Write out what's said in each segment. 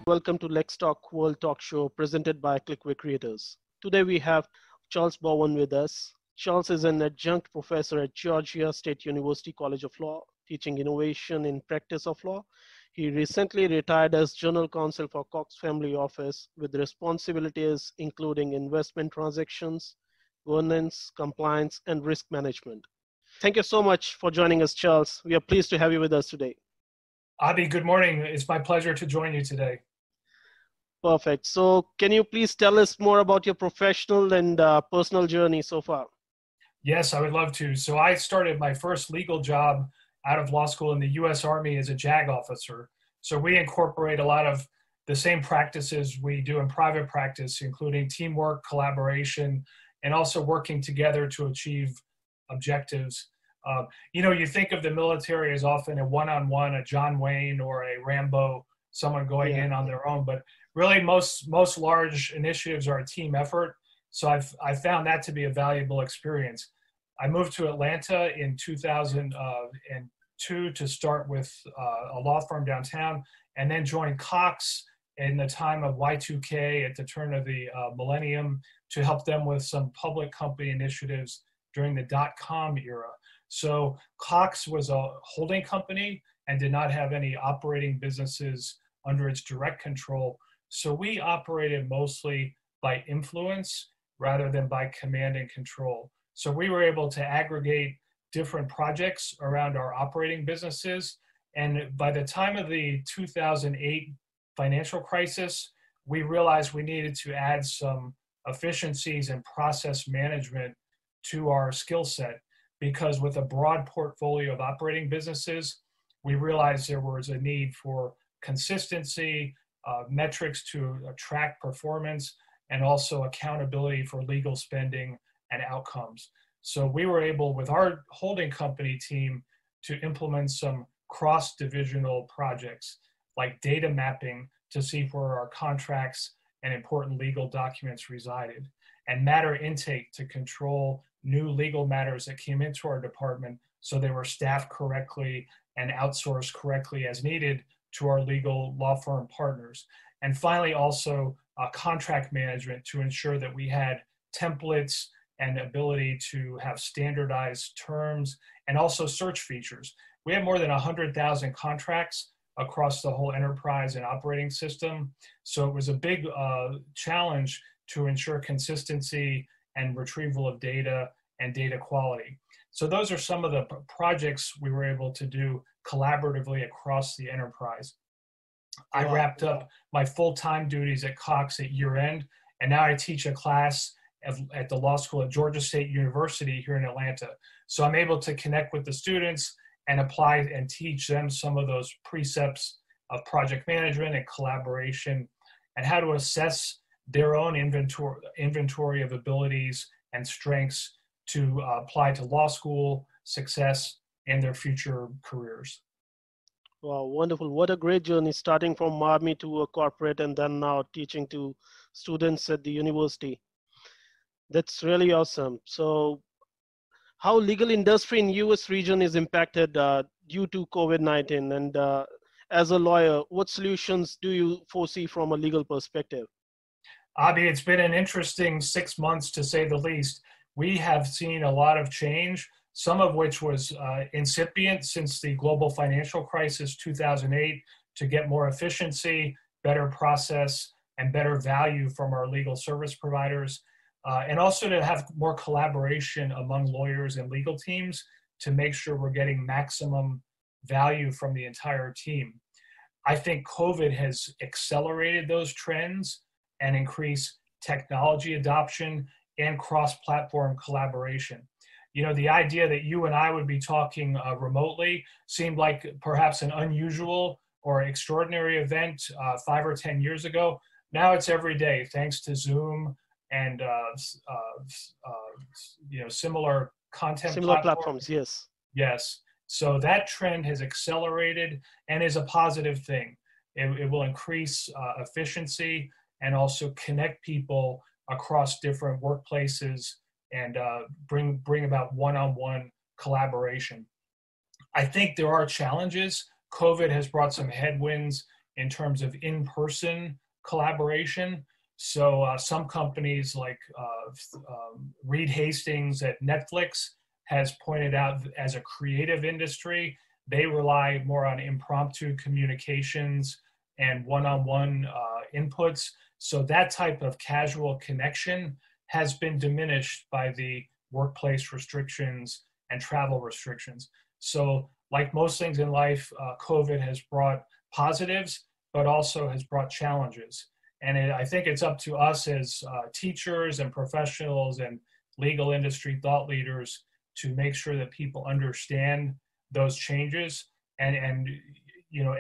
Welcome to LexTalk World Talk Show presented by Clickway Creators. Today we have Charles Bowen with us. Charles is an adjunct professor at Georgia State University College of Law, teaching innovation in practice of law. He recently retired as General Counsel for Cox Family Office with responsibilities including investment transactions, governance, compliance, and risk management. Thank you so much for joining us, Charles. We are pleased to have you with us today. Abi, good morning. It's my pleasure to join you today. Perfect. So can you please tell us more about your professional and personal journey so far? Yes, I would love to. So I started my first legal job out of law school in the U.S. Army as a JAG officer. So we incorporate a lot of the same practices we do in private practice, including teamwork, collaboration, and also working together to achieve objectives. You think of the military as often a one-on-one, a John Wayne or a Rambo, someone going in on their own, but really most large initiatives are a team effort. So I found that to be a valuable experience. I moved to Atlanta in 2002 to start with a law firm downtown, and then joined Cox in the time of Y2K at the turn of the millennium to help them with some public company initiatives during the dot-com era. So Cox was a holding company and did not have any operating businesses under its direct control. So we operated mostly by influence rather than by command and control. So we were able to aggregate different projects around our operating businesses. And by the time of the 2008 financial crisis, we realized we needed to add some efficiencies and process management to our skill set, because with a broad portfolio of operating businesses, we realized there was a need for consistency, metrics to track performance, and also accountability for legal spending and outcomes. So we were able, with our holding company team, to implement some cross-divisional projects like data mapping to see where our contracts and important legal documents resided, and matter intake to control new legal matters that came into our department so they were staffed correctly and outsourced correctly as needed to our legal law firm partners. And finally, also contract management to ensure that we had templates and ability to have standardized terms and also search features. We have more than 100,000 contracts across the whole enterprise and operating system. So it was a big challenge to ensure consistency and retrieval of data and data quality. So those are some of the projects we were able to do collaboratively across the enterprise. I wrapped up my full-time duties at Cox at year end, and now I teach a class at the law school at Georgia State University here in Atlanta. So I'm able to connect with the students and apply and teach them some of those precepts of project management and collaboration, and how to assess their own inventory of abilities and strengths to apply to law school success and their future careers. Wow, wonderful. What a great journey, starting from Army to a corporate and then now teaching to students at the university. That's really awesome. So how legal industry in US region is impacted due to COVID-19, and as a lawyer, what solutions do you foresee from a legal perspective? Abi, it's been an interesting 6 months to say the least. We have seen a lot of change, some of which was incipient since the global financial crisis 2008, to get more efficiency, better process, and better value from our legal service providers, and also to have more collaboration among lawyers and legal teams to make sure we're getting maximum value from the entire team. I think COVID has accelerated those trends and increased technology adoption and cross-platform collaboration. You know, the idea that you and I would be talking remotely seemed like perhaps an unusual or extraordinary event 5 or 10 years ago. Now it's every day, thanks to Zoom and similar content platforms. Yes. Yes. So that trend has accelerated and is a positive thing. It will increase efficiency and also connect people across different workplaces and bring about one-on-one collaboration. I think there are challenges. COVID has brought some headwinds in terms of in-person collaboration. So some companies like Reed Hastings at Netflix has pointed out, as a creative industry, they rely more on impromptu communications and one-on-one inputs. So that type of casual connection has been diminished by the workplace restrictions and travel restrictions. So like most things in life, COVID has brought positives, but also has brought challenges. And I think it's up to us as teachers and professionals and legal industry thought leaders to make sure that people understand those changes and you know,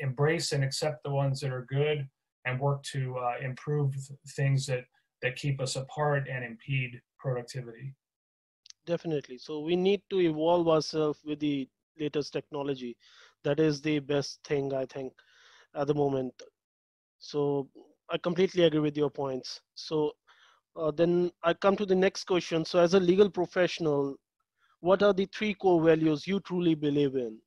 embrace and accept the ones that are good, and work to improve things that keep us apart and impede productivity. Definitely. So we need to evolve ourselves with the latest technology. That is the best thing, I think, at the moment. So I completely agree with your points. So then I come to the next question. So as a legal professional, what are the three core values you truly believe in?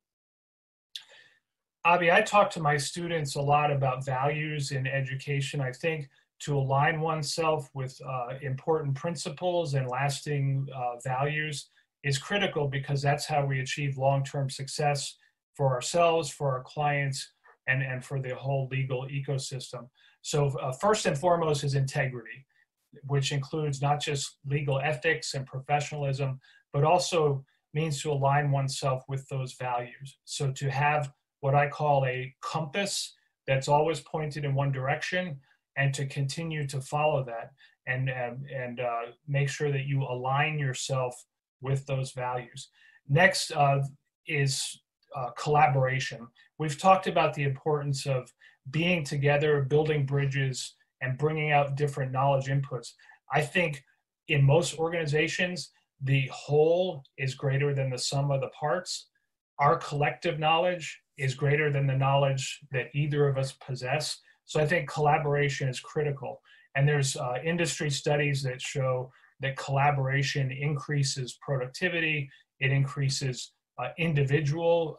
Avi, I talk to my students a lot about values in education. I think to align oneself with important principles and lasting values is critical, because that's how we achieve long-term success for ourselves, for our clients, and for the whole legal ecosystem. So first and foremost is integrity, which includes not just legal ethics and professionalism, but also means to align oneself with those values. So to have what I call a compass that's always pointed in one direction, and to continue to follow that and make sure that you align yourself with those values. Next is collaboration. We've talked about the importance of being together, building bridges, and bringing out different knowledge inputs. I think in most organizations, the whole is greater than the sum of the parts. Our collective knowledge is greater than the knowledge that either of us possess. So I think collaboration is critical. And there's industry studies that show that collaboration increases productivity, it increases individual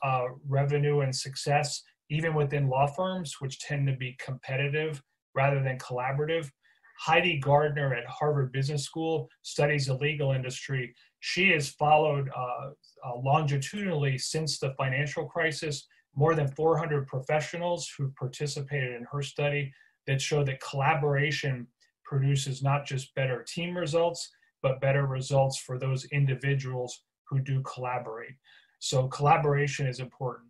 revenue and success, even within law firms, which tend to be competitive rather than collaborative. Heidi Gardner at Harvard Business School studies the legal industry. She has followed longitudinally since the financial crisis more than 400 professionals who participated in her study that show that collaboration produces not just better team results, but better results for those individuals who do collaborate. So collaboration is important.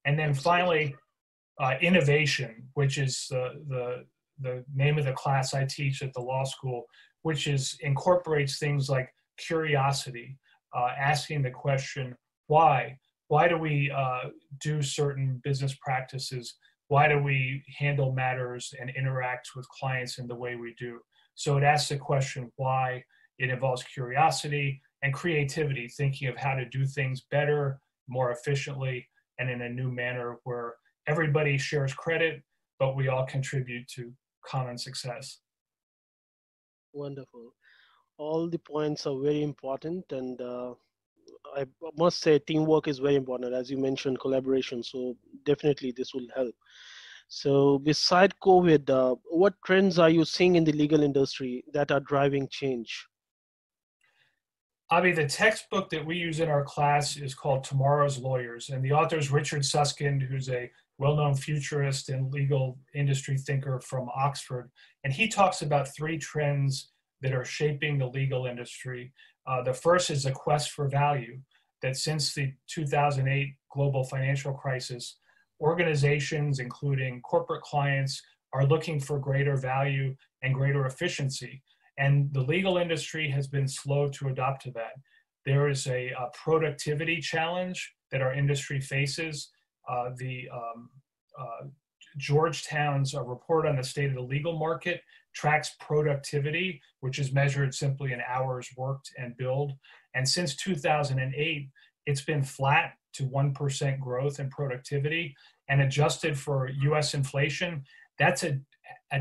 And then finally, innovation, which is the name of the class I teach at the law school, which incorporates things like curiosity, asking the question, why? Why do we do certain business practices? Why do we handle matters and interact with clients in the way we do? So it asks the question, why? It involves curiosity and creativity, thinking of how to do things better, more efficiently, and in a new manner where everybody shares credit, but we all contribute to common success. Wonderful. All the points are very important, and I must say teamwork is very important, as you mentioned, collaboration. So definitely this will help. So beside COVID, what trends are you seeing in the legal industry that are driving change? Avi, the textbook that we use in our class is called Tomorrow's Lawyers, and the author is Richard Susskind, who's a well-known futurist and legal industry thinker from Oxford. And he talks about three trends that are shaping the legal industry. The first is a quest for value, that since the 2008 global financial crisis, organizations, including corporate clients, are looking for greater value and greater efficiency. And the legal industry has been slow to adopt to that. There is a productivity challenge that our industry faces. Georgetown's report on the state of the legal market tracks productivity, which is measured simply in hours worked and billed. And since 2008, it's been flat to 1% growth in productivity, and adjusted for US inflation, that's a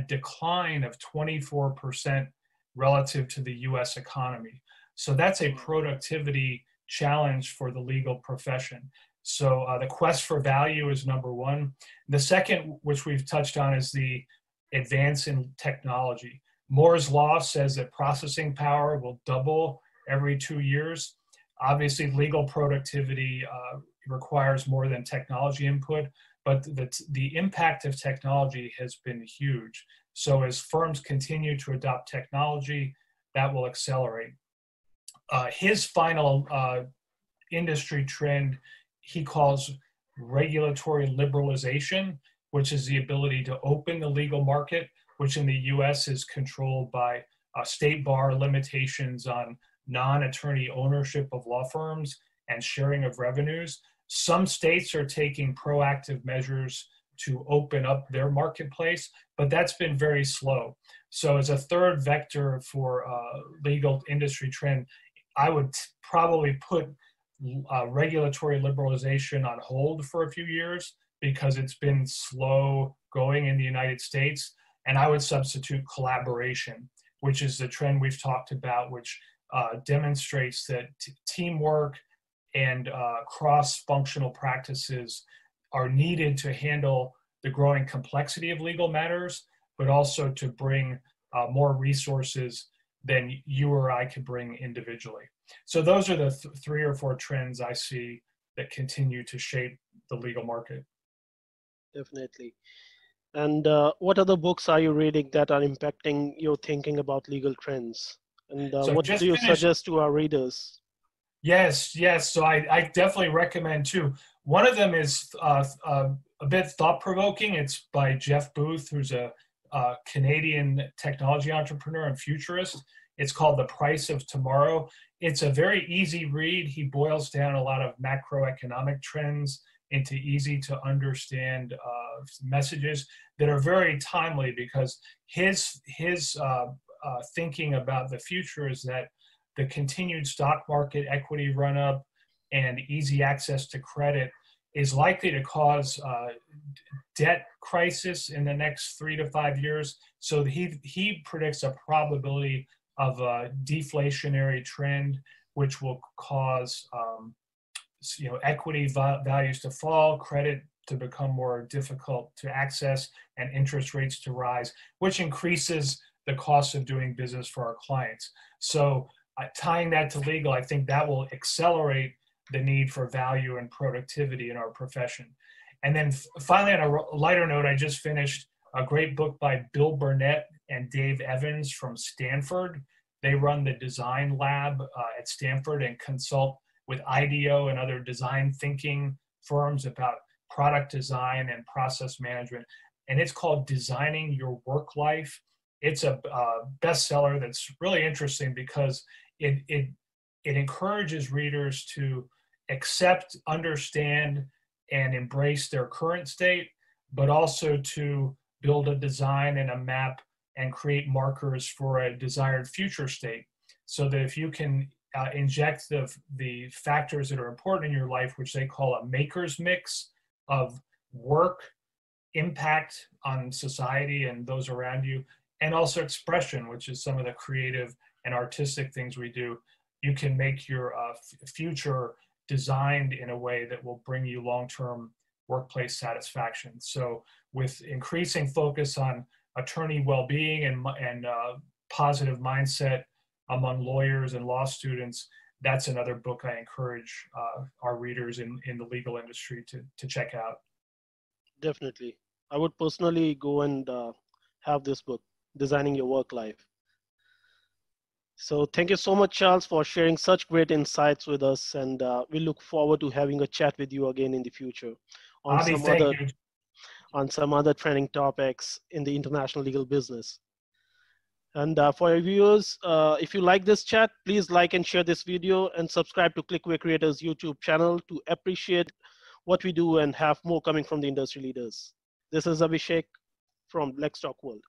decline of 24% relative to the US economy. So that's a productivity challenge for the legal profession. So the quest for value is number one. The second, which we've touched on, is the advance in technology. Moore's law says that processing power will double every 2 years. Obviously, legal productivity requires more than technology input, but the impact of technology has been huge. So as firms continue to adopt technology, that will accelerate. His final industry trend he calls regulatory liberalization, which is the ability to open the legal market, which in the US is controlled by state bar limitations on non-attorney ownership of law firms and sharing of revenues. Some states are taking proactive measures to open up their marketplace, but that's been very slow. So as a third vector for legal industry trend, I would probably put regulatory liberalization on hold for a few years because it's been slow going in the United States. And I would substitute collaboration, which is the trend we've talked about, which demonstrates that teamwork and cross-functional practices are needed to handle the growing complexity of legal matters, but also to bring more resources than you or I could bring individually. So those are the 3 or 4 trends I see that continue to shape the legal market. Definitely. And what other books are you reading that are impacting your thinking about legal trends? And So what just do you finished, suggest to our readers? Yes. So I definitely recommend 2. One of them is a bit thought-provoking. It's by Jeff Booth, who's a Canadian technology entrepreneur and futurist. It's called The Price of Tomorrow. It's a very easy read. He boils down a lot of macroeconomic trends into easy to understand messages that are very timely, because his thinking about the future is that the continued stock market equity run-up and easy access to credit is likely to cause debt crisis in the next 3 to 5 years. So he predicts a probability of a deflationary trend, which will cause equity values to fall, credit to become more difficult to access, and interest rates to rise, which increases the cost of doing business for our clients. So tying that to legal, I think that will accelerate the need for value and productivity in our profession. And then finally, on a lighter note, I just finished a great book by Bill Burnett and Dave Evans from Stanford. They run the design lab at Stanford and consult with IDEO and other design thinking firms about product design and process management. And it's called Designing Your Work Life. It's a bestseller that's really interesting because it encourages readers to accept, understand, and embrace their current state, but also to build a design and a map and create markers for a desired future state. So that if you can inject the factors that are important in your life, which they call a maker's mix of work, impact on society and those around you, and also expression, which is some of the creative and artistic things we do, you can make your future designed in a way that will bring you long-term workplace satisfaction. So with increasing focus on attorney well-being and positive mindset among lawyers and law students, that's another book I encourage our readers in the legal industry to check out. Definitely. I would personally go and have this book, Designing Your Work Life. So thank you so much, Charles, for sharing such great insights with us. And we look forward to having a chat with you again in the future on some other trending topics in the international legal business. And for our viewers, if you like this chat, please like and share this video and subscribe to Clickway Creators YouTube channel to appreciate what we do and have more coming from the industry leaders. This is Abhishek from LexTalk World.